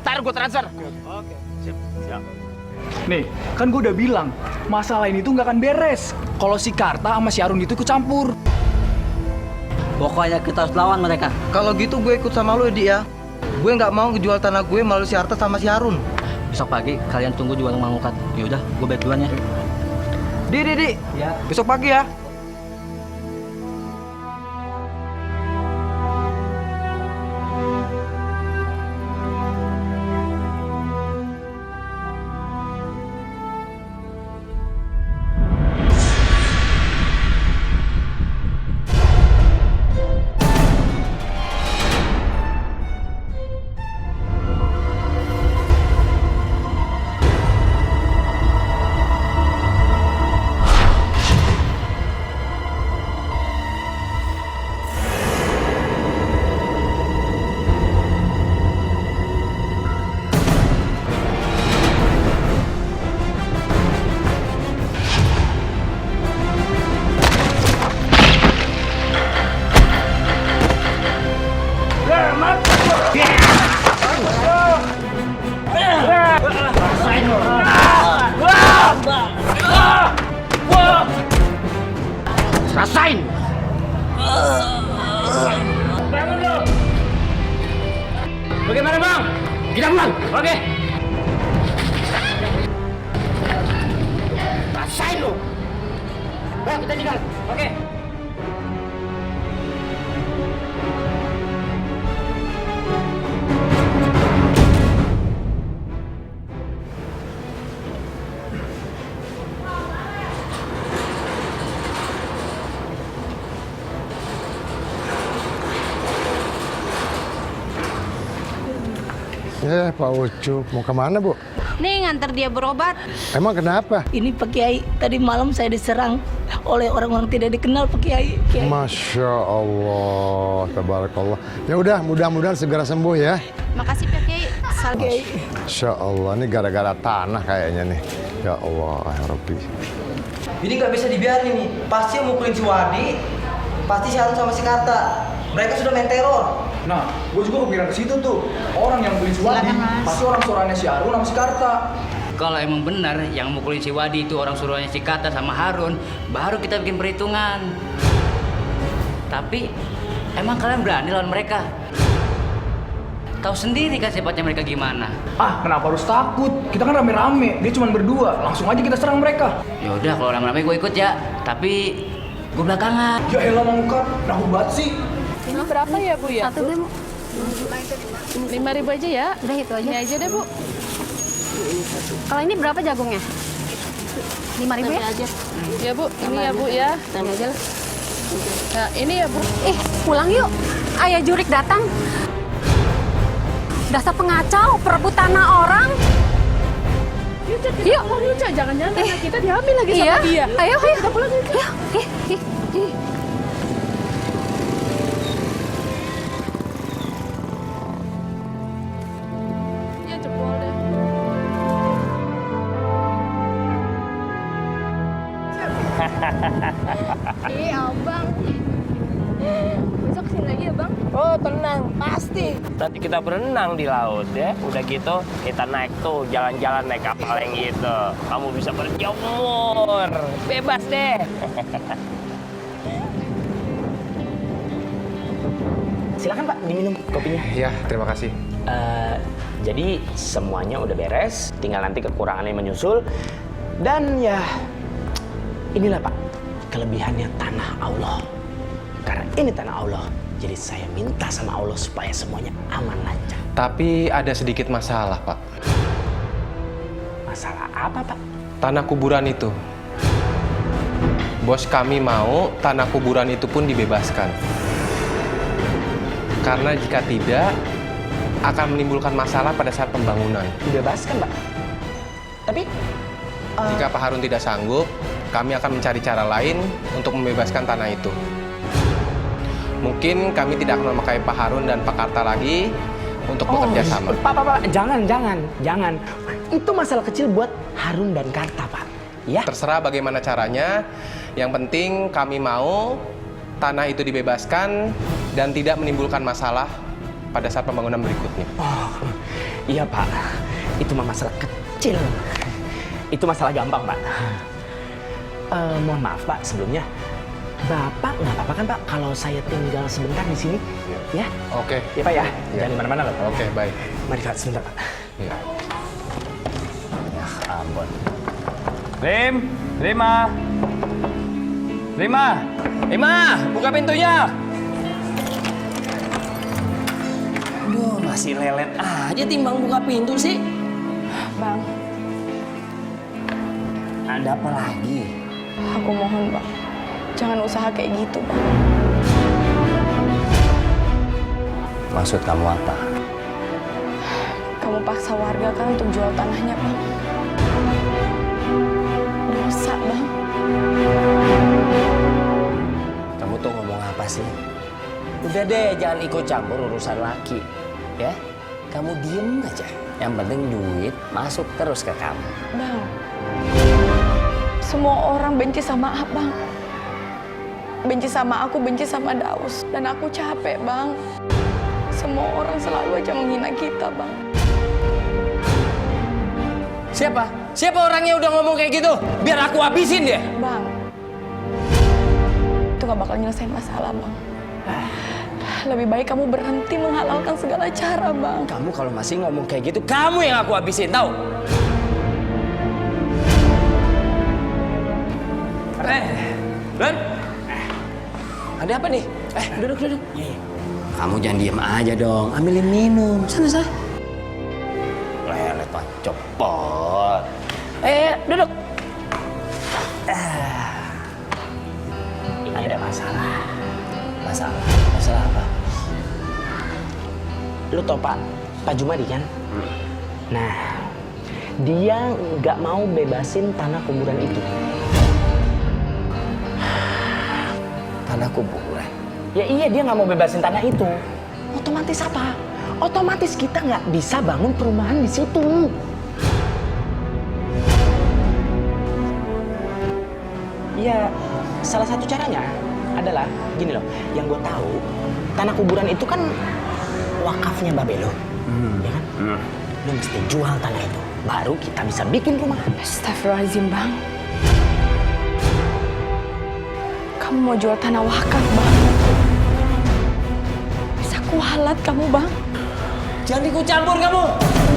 Ntar gua transfer. Oke, siap. Nih, kan gue udah bilang, masalah ini tuh nggak akan beres kalau si Karta sama si Harun itu ikut campur. Pokoknya kita harus lawan mereka. Kalau gitu gue ikut sama lu, Di ya. Gue nggak mau ngejual tanah gue melalui si Harta sama si Harun. Besok pagi kalian tunggu di warung Mang Ukat. Ya udah, gue balik duluan ya. Di. Ya. Besok pagi ya. Rasain! Bangun lo! Bagaimana bang? Kita pulang. Oke. Rasain lo. Bang, kita tinggal. Oke. Pak Ucup, mau kemana Bu? Nih nganter dia berobat. Emang kenapa? Ini Pak Kiai, tadi malam saya diserang oleh orang-orang tidak dikenal Pak Kiai. Masya Allah, tabarakallah. Ya udah, mudah-mudahan segera sembuh ya. Makasih Pak Kiai. Kiai. Masya Allah, ini gara-gara tanah kayaknya nih. Ya Allah, ya Rabbi. Ini nggak bisa dibiarin nih. Pasti yang mukulin si Wadi, pasti si Harun sama si Karta. Mereka sudah main teror. Nah, gue juga kepikiran ke situ tuh. Orang yang mukulin si Wadi, pasti orang suaranya si Harun sama si Karta. kalau emang benar yang mukulin si Wadi itu orang suruhannya si Karta sama Harun, baru kita bikin perhitungan. Tapi emang kalian berani lawan mereka? Tahu sendiri kan sifatnya mereka gimana. Ah, kenapa harus takut? Kita kan rame-rame, dia cuma berdua. Langsung aja kita serang mereka. Ya udah, kalau rame-rame gue ikut ya. Tapi gue belakangan. Ya elah Mang Ukap, ragu banget sih. Ini berapa ya Bu ya? Satu deh, Bu. 5.000 aja ya. Udah itu aja. Ini aja deh Bu. Kalau ini berapa jagungnya? 5.000 ya? Aja. Ya Bu, ini ya Bu ya. Ini aja lah. Nah, ini ya Bu. Pulang yuk. Ayah Jurik datang. Dasar pengacau, perebut tanah orang. Yuk, jangan-jangan tanah kita diambil lagi iya. sama dia. Ayo. Kita pulang yuk. Ya jempol deh. Abang. Besok kesini lagi ya Bang? Oh tenang, pasti. Nanti kita berenang di laut ya. Udah gitu kita naik tuh jalan-jalan naik kapal yang gitu. Kamu bisa berjemur, bebas deh. Silakan Pak, diminum kopinya. Iya, terima kasih. Jadi semuanya udah beres, tinggal nanti kekurangannya menyusul. Dan ya, inilah Pak, kelebihannya tanah Allah. Karena ini tanah Allah, jadi saya minta sama Allah supaya semuanya aman lancar. Tapi ada sedikit masalah, Pak. Masalah apa, Pak? Tanah kuburan itu. Bos kami mau tanah kuburan itu pun dibebaskan. Karena jika tidak, akan menimbulkan masalah pada saat pembangunan. Dibebaskan, Pak. Tapi jika Pak Harun tidak sanggup, kami akan mencari cara lain untuk membebaskan tanah itu. Mungkin kami tidak akan memakai Pak Harun dan Pak Karta lagi untuk bekerja sama. Pak, jangan. Itu masalah kecil buat Harun dan Karta, Pak. Ya. Terserah bagaimana caranya. Yang penting kami mau tanah itu dibebaskan dan tidak menimbulkan masalah pada saat pembangunan berikutnya. Oh, iya Pak. Itu mah masalah kecil. Itu masalah gampang, Pak. Mohon maaf, Pak, sebelumnya. Bapak nggak apa-apa kan, Pak, kalau saya tinggal sebentar di sini? Ya? Oke. Ya, Pak, ya? Jangan di mana-mana, loh. Oke, baik. Mari, Pak, sebentar, Pak. Ya. Ya ampun. Lima, buka pintunya. Aduh, masih lelet aja timbang buka pintu sih. Bang, Ada apa lagi? aku mohon Bang, jangan usaha kayak gitu Bang. Maksud kamu apa? Kamu paksa warga kan untuk jual tanahnya Bang. Dosa Bang. Kamu tuh ngomong apa sih? Udah deh, jangan ikut campur urusan laki. Ya, kamu diem aja. Yang penting duit masuk terus ke kamu. Bang, semua orang benci sama Abang. Benci sama aku, benci sama Daus. Dan aku capek, Bang. Semua orang selalu aja menghina kita, Bang. Siapa? Siapa orangnya udah ngomong kayak gitu? Biar aku habisin dia. Bang, itu gak bakal nyelesain masalah, Bang. Lebih baik kamu berhenti menghalalkan segala cara, Bang. Kamu kalau masih ngomong kayak gitu, kamu yang aku habisin, tahu? Len, ada apa nih? Duduk. Kamu jangan diem aja dong. Ambilin minum. Sana. Lelet, Pak. Cepet. Duduk. Ini ada masalah. Masalah apa? Lu tau Pak Jumadi kan? Nah, dia nggak mau bebasin tanah kuburan itu. Tanah kuburan? Ya iya, dia nggak mau bebasin tanah itu. Otomatis apa? Otomatis kita nggak bisa bangun perumahan di situ. Ya, salah satu caranya adalah gini loh. Yang gue tahu, tanah kuburan itu kan wakafnya Babe lo, ya kan? Lo mesti jual tanah itu. baru kita bisa bikin rumah. Astagfirullahaladzim, Bang. Kamu mau jual tanah wakaf, Bang? Bisa kualat kamu, Bang. Jangan ikut campur kamu.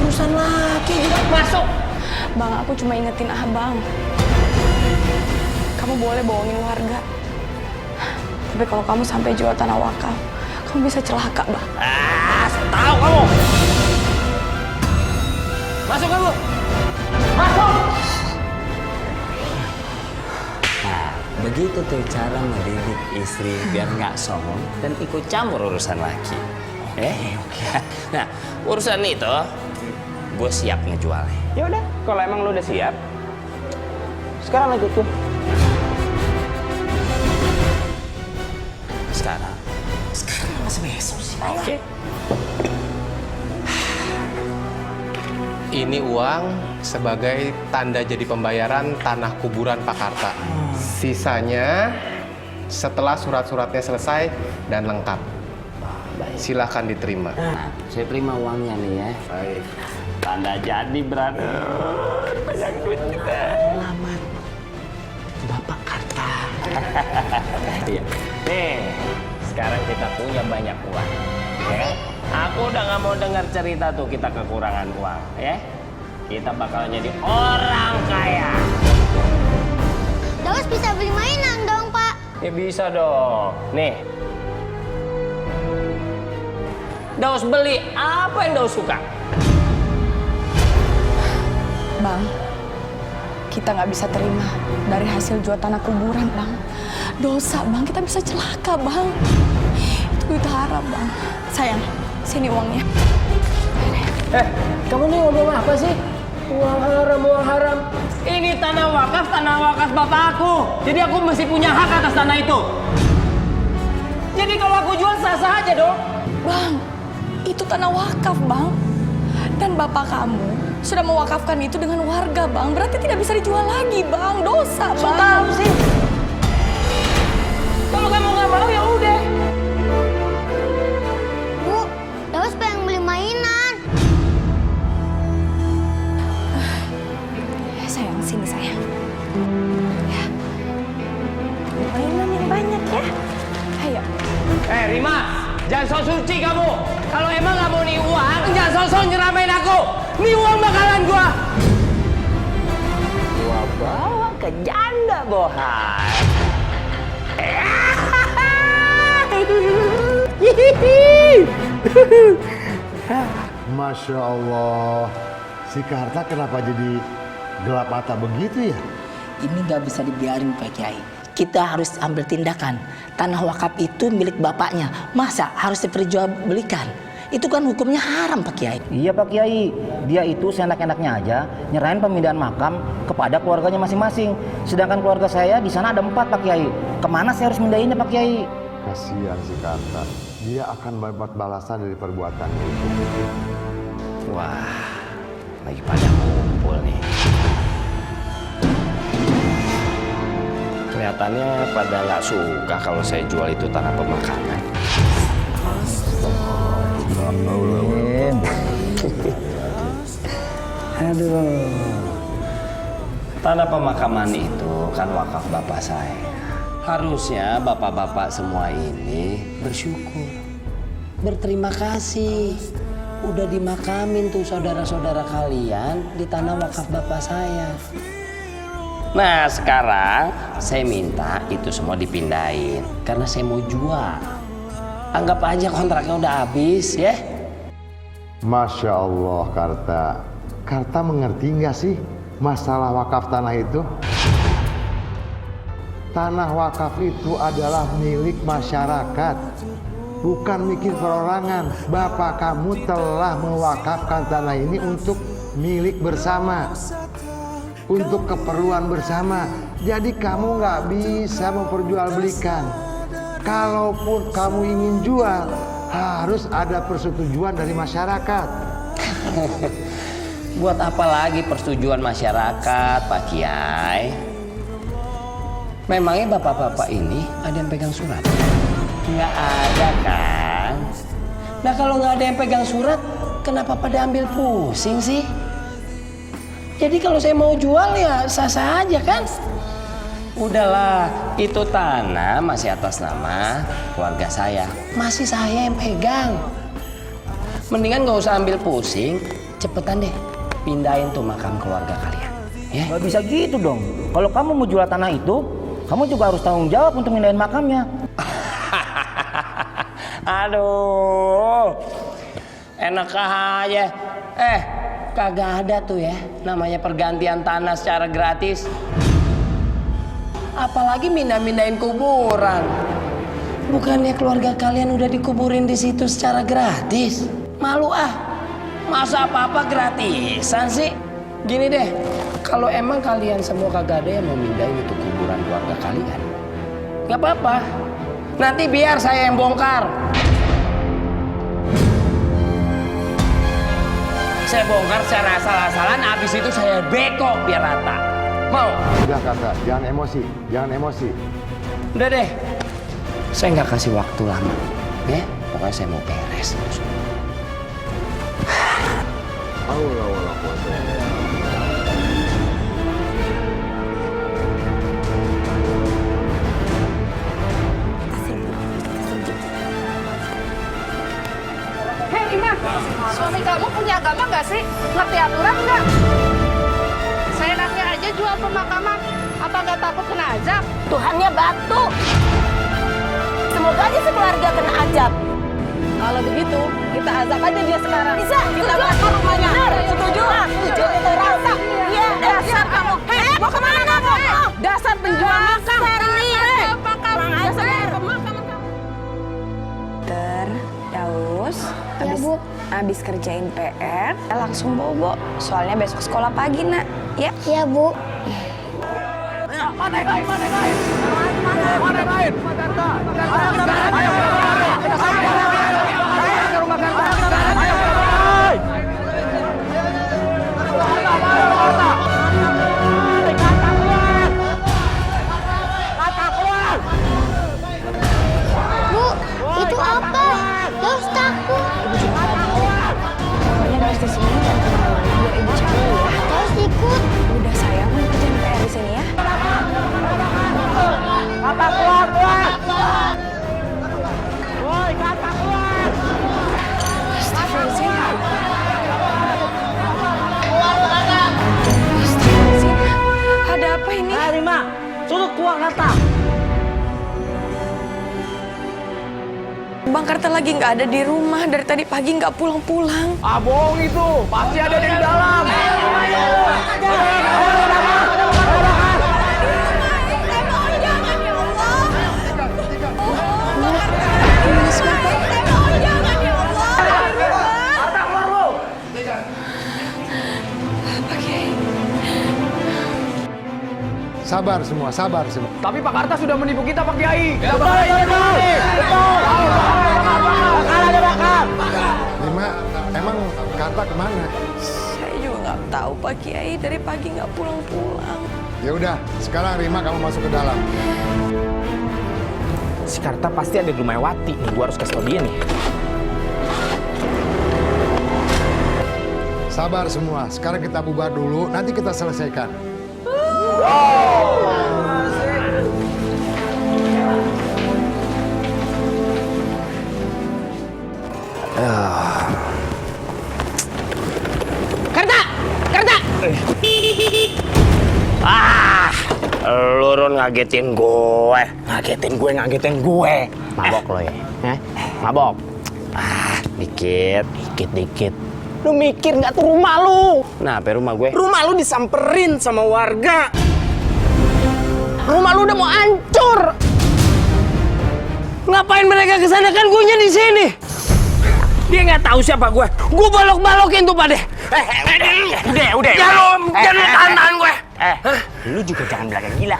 Urusan laki, masuk. Bang, aku cuma ingetin Abang. Kamu boleh bohongin warga. Tapi kalau kamu sampai jual tanah wakaf, kamu bisa celaka, Bang. Tahu kamu. Masuk kamu. Masuk. Nah, begitu tuh cara mendidik istri biar nggak songong dan ikut campur urusan laki. Nah, urusan itu gue siap ngejualnya. Ya udah, kalau emang lu udah siap, sekarang ikut tuh. Sekarang masih besok sih. Oke. Ini uang sebagai tanda jadi pembayaran tanah kuburan Pak Karta. Sisanya setelah surat-suratnya selesai dan lengkap. Silahkan diterima. Nah, saya terima uangnya nih ya. Baik. Tanda jadi, brother. Banyak duit kita. Selamat, Bapak Karta. Iya. Nih, sekarang kita punya banyak uang. Ya. Aku udah nggak mau dengar cerita tuh kita kekurangan uang. Ya. Kita bakal jadi orang kaya. Daus bisa beli mainan dong, Pak. Ya bisa dong. Nih. Daus beli apa yang Daus suka? Bang, kita nggak bisa terima dari hasil jual tanah kuburan, Bang. Dosa, Bang. Kita bisa celaka, Bang. Itu kita harap, Bang. Sayang, sini uangnya. Kamu nih ngomong apa sih? Uang haram, uang haram. Ini tanah wakaf bapak aku. Jadi aku masih punya hak atas tanah itu. Jadi kalau aku jual sah-sah aja dong. Bang, itu tanah wakaf, Bang. Dan bapak kamu sudah mewakafkan itu dengan warga, Bang. Berarti tidak bisa dijual lagi, Bang. Dosa, Bang. Tahu sih. Kalau kamu nggak mau ya udah. Bu, Daus pengen beli mainan. Sayang, sini sayang. Ya. Mainan yang banyak ya. Ayo. Rima, jangan sok suci kamu. Kalau emang nggak mau nih uang, jangan sok-sok nyeramain aku. Nih uang bakalan gua bawa ke janda bohan. Masya Allah, si Karta kenapa jadi gelap mata begitu ya? Ini nggak bisa dibiarin Pak Kiai. Kita harus ambil tindakan. Tanah wakaf itu milik bapaknya. Masa harus diperjualbelikan? Itu kan hukumnya haram Pak Kiai. Iya Pak Kiai, dia itu seenak-enaknya aja nyerahin pemindahan makam kepada keluarganya masing-masing. Sedangkan keluarga saya di sana ada 4 Pak Kiai. Kemana saya harus mindahinnya Pak Kiai? Kasihan si Karta, dia akan mendapat balasan dari perbuatannya itu. Wah, lagi pada ngumpul nih. Kelihatannya pada nggak suka kalau saya jual itu tanah pemakaman. Aduh. Tanah pemakaman itu kan wakaf bapak saya. Harusnya bapak-bapak semua ini bersyukur, berterima kasih. Udah dimakamin tuh saudara-saudara kalian di tanah wakaf bapak saya. Nah sekarang saya minta itu semua dipindahin karena saya mau jual. Anggap aja kontraknya udah habis ya. Masya Allah Karta, Karta mengerti nggak sih masalah wakaf tanah itu? Tanah wakaf itu adalah milik masyarakat, bukan milik perorangan. Bapak kamu telah mewakafkan tanah ini untuk milik bersama, untuk keperluan bersama. Jadi kamu nggak bisa memperjualbelikan. Kalaupun kamu ingin jual, harus ada persetujuan dari masyarakat. Buat apa lagi persetujuan masyarakat, Pak Kiai? Memangnya bapak-bapak ini ada yang pegang surat? Nggak ada kan? Nah kalau nggak ada yang pegang surat, kenapa pada ambil pusing sih? Jadi kalau saya mau jual ya sah-sah aja kan? Udahlah, itu tanah masih atas nama keluarga saya. Masih saya yang pegang. Mendingan gak usah ambil pusing, cepetan deh pindahin tuh makam keluarga kalian. Ya? Gak bisa gitu dong. Kalau kamu mau jual tanah itu, kamu juga harus tanggung jawab untuk pindahin makamnya. Aduh, enak aja. Kagak ada tuh ya namanya pergantian tanah secara gratis. Apalagi mindahin kuburan. Bukannya keluarga kalian udah dikuburin di situ secara gratis? Malu ah. Masa apa-apa gratisan sih? Gini deh, kalau emang kalian semua kagak ada yang mau mindahin itu kuburan keluarga kalian, nggak apa-apa. Nanti biar saya yang bongkar. Saya bongkar secara asal-asalan, habis itu saya beko biar rata. Mau? Udah kakak, jangan emosi, jangan emosi. Udah deh, saya nggak kasih waktu lama. Ya, pokoknya saya mau beres itu semua. Hei Rima, suami kamu punya agama nggak sih? Ngerti aturan nggak? Saya nanti aja jual pemakaman. Apa nggak takut kena azab? Tuhannya batu. Semoga aja sekeluarga kena azab. Kalau begitu, kita azab aja dia sekarang. Bisa, Kita setuju. bakar rumahnya. Benar, setuju. Setuju, itu rasa. Iya, dasar kamu. Mau kemana kamu? Dasar penjual makam. Daus, Ya, Bu. abis kerjain PR, langsung bobo. Soalnya besok sekolah pagi, nak. Ya? Ya, Bu. Bu, itu apa? Daus takut. Pokoknya Daus di sini dan kemana-mana biar ibu cari ya. Daus ikut. Udah sayang, mau kerjain PR di sini ya. Kakak keluar! Woi, kakak keluar! Astagfirullahaladzim. Ada apa ini? Rima, suruh keluar kata. Bang Karta lagi nggak ada di rumah. Dari tadi pagi nggak pulang-pulang. Ah, bohong itu. Pasti ada di dalam. Sabar semua, sabar semua. Tapi Pak Karta sudah menipu kita, Pak Kiai. Kita Betul. Bakal ada bakal. Rima, emang Karta kemana? Saya juga nggak tahu Pak Kiai. Dari pagi nggak pulang-pulang. Ya udah, sekarang Rima kamu masuk ke dalam. Si Karta pasti ada di rumah Wati nih. Gua harus kasih tau dia nih. Sabar semua, sekarang kita bubar dulu, nanti kita selesaikan. Karta! Karta! Lu ngagetin gue. Ngagetin gue. Mabok lo ya? Mabok? Dikit. Dikit. Lu mikir nggak tuh rumah lu? Nah, apa rumah gue? Rumah lu disamperin sama warga. Rumah lu udah mau hancur. Ngapain mereka kesana, kan gue nya di sini. Dia nggak tahu siapa gue. Gue balok-balokin tuh Pak deh. Udah. Jangan tahan gue. Lu juga jangan belaga gila.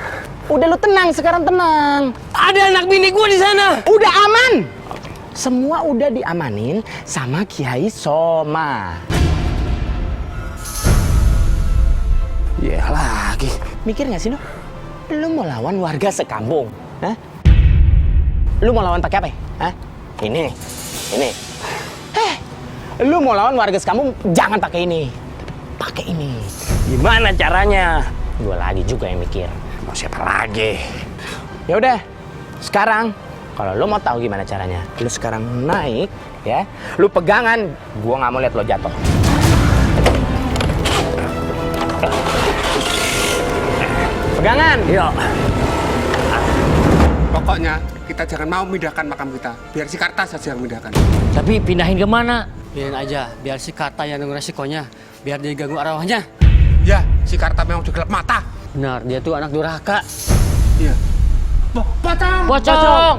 Udah lu tenang, sekarang tenang. Ada anak bini gue di sana. Udah aman. Semua udah diamanin sama Kiai Soma. Ya lagi. Mikir nggak sih lu? Lu mau lawan warga sekampung? Hah? Lu mau lawan pakai apa? Hah? Ini. Lu mau lawan warga sekampung jangan pakai ini. Pakai ini. Gimana caranya? Gue lagi juga yang mikir. Mau siapa lagi? Ya udah, sekarang kalau lo mau tahu gimana caranya, lo sekarang naik, ya. Lo pegangan, gua nggak mau lihat lo jatuh. Pegangan. Yuk. Pokoknya kita jangan mau memindahkan makam kita. Biar si Karta saja yang memindahkan. Tapi pindahin kemana? Biarin aja, biar si Karta yang nanggung resikonya. Biar dia ganggu arwahnya. Ya, si Karta memang udah gelap mata. Benar, dia tuh anak durhaka. Iya. Pocong! Pocong!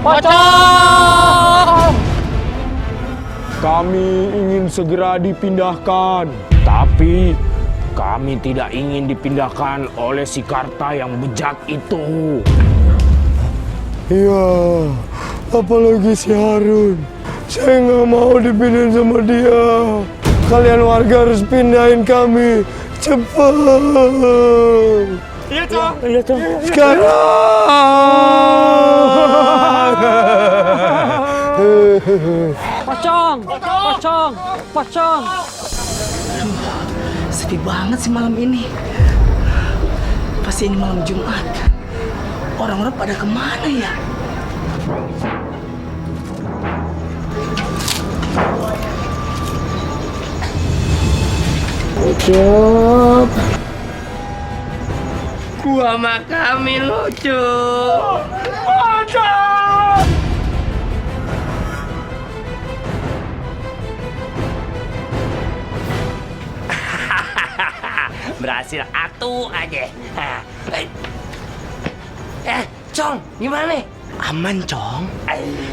Pocong! Kami ingin segera dipindahkan, tapi kami tidak ingin dipindahkan oleh si Karta yang bejat itu. Iya, apalagi si Harun. Saya nggak mau dipindahin sama dia. Kalian warga harus pindahin kami. Cepat. Iya, Cong. Iya, Cong. Sekarang. Pocong! Pocong! Pocong! Sepi banget sih malam ini. Pasti ini malam Jumat. Orang-orang pada kemana ya? Ucup. Gua makamin lucu. Pocong! Berhasil atuh aja. Cong, gimana? Aman, Cong.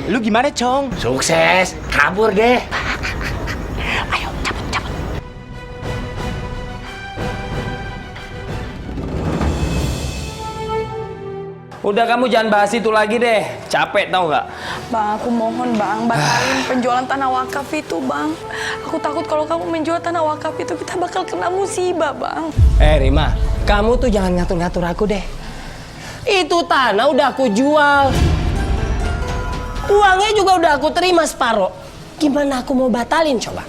Lu gimana, Cong? Sukses, kabur deh. Udah kamu jangan bahas itu lagi deh. Capek tau nggak? Bang, aku mohon bang, batalin penjualan tanah wakaf itu bang. Aku takut kalau kamu menjual tanah wakaf itu kita bakal kena musibah bang. Rima, kamu tuh jangan ngatur-ngatur aku deh. Itu tanah udah aku jual. Uangnya juga udah aku terima separuh. Gimana aku mau batalin coba?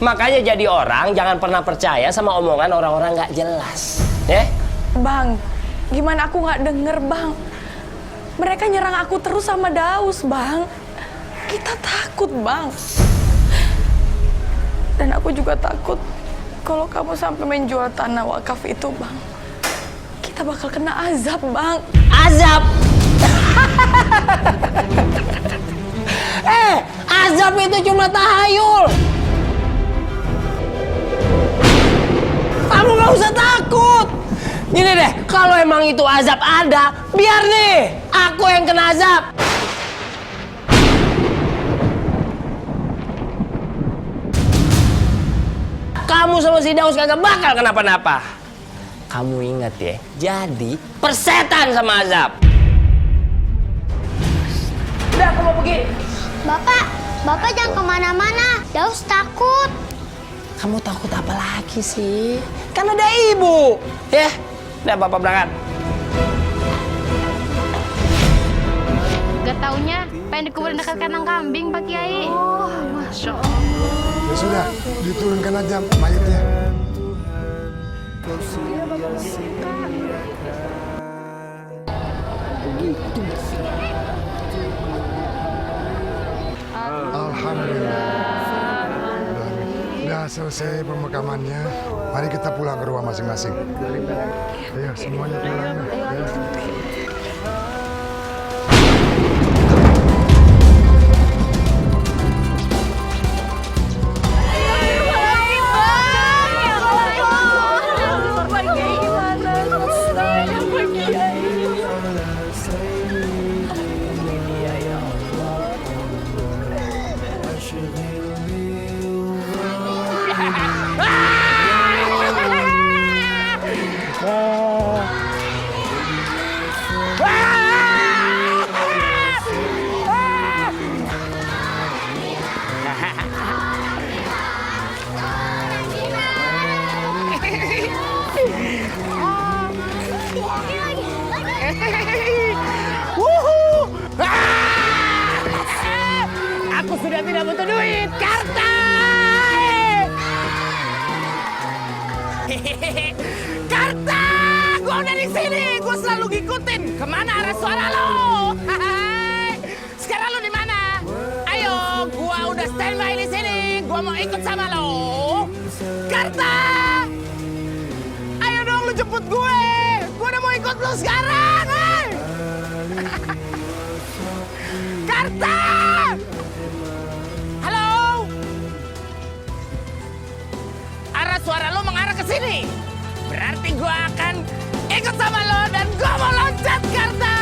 Makanya jadi orang jangan pernah percaya sama omongan orang-orang nggak jelas. Ya? Bang, gimana aku nggak denger bang? Mereka nyerang aku terus sama Daus bang. Kita takut bang. Dan aku juga takut kalau kamu sampai menjual tanah wakaf itu bang. Kita bakal kena azab bang. Azab? Azab itu cuma tahayul. Kamu nggak usah takut. Gini deh, kalau emang itu azab ada, biar nih aku yang kena azab. Kamu sama si Daus kagak bakal kenapa-napa. Kamu ingat ya, jadi persetan sama azab. Udah, aku mau pergi. Bapak jangan kemana-mana. Daus takut. Kamu takut apa lagi sih? Kan ada ibu. Ya, udah Bapak berangkat. Gak taunya pengen dikubur dekat kandang kambing Pak Kiai. Oh, Masya Allah. Ya sudah, diturunkan aja mayatnya. Alhamdulillah. Udah selesai pemakamannya. Mari kita pulang ke rumah masing-masing. Ayo semuanya pulang. Ya. di sini. Gue selalu ngikutin. Kemana arah suara lo? Sekarang lo di mana? Ayo, gue udah standby di sini. Gue mau ikut sama lo. Karta! Ayo dong, lu jemput gue. Gue udah mau ikut lo sekarang. Karta! Halo? Arah suara lo mengarah ke sini. Berarti gue akan ikut sama lo dan gue mau loncat, Karta!